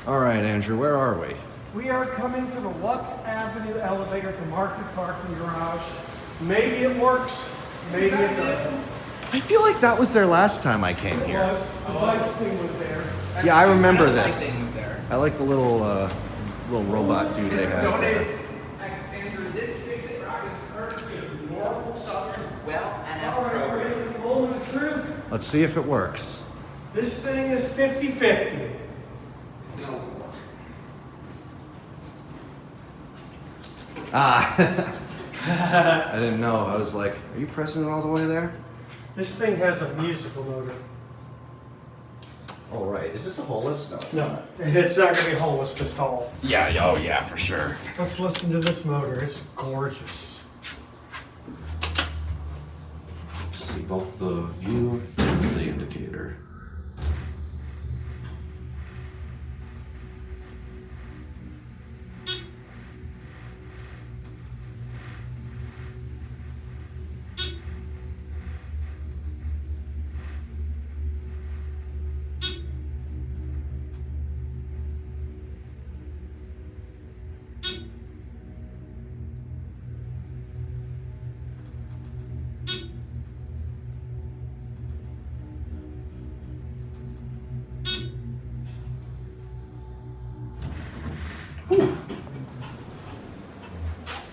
All right, Andrew, where are we? We are coming to the Luck Avenue elevator at the Market Parking Garage. Maybe it works, maybe it doesn't. I feel like that was there last time I came It here. was. The bike thing was there. Yeah, I remember The this. thing was there. I like the little robot dude they have. Donated. Thanks, Andrew. This Fix It Rock is courtesy of Norfolk Southern's Well NS All right, we're program. going to the moment of truth. Let's see if it works. This thing is 50-50. It's gonna work. Ah, I didn't know. I was like, are you pressing it all the way there? This thing has a musical motor. Oh, right. Is this a holeless? No, it's No, not. it's not going to be holeless this tall. Yeah, oh yeah, for sure. Let's listen to this motor. It's gorgeous. See both the view and the indicator.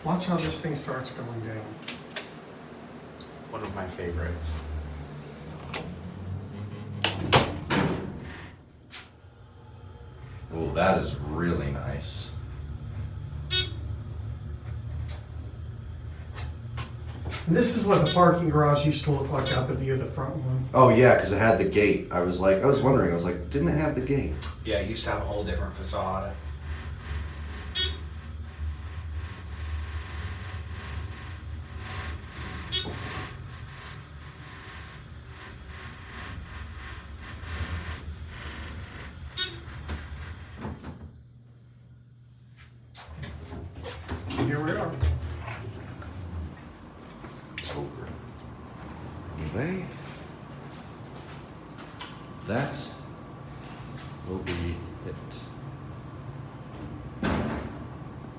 Watch how this thing starts going down. One of my favorites. Oh, that is really nice. And this is what the parking garage used to look like out the view of the front one. Oh yeah, because it had the gate. I was wondering. I was like, didn't it have the gate? Yeah, it used to have a whole different facade. Here we are. Over. That will be it.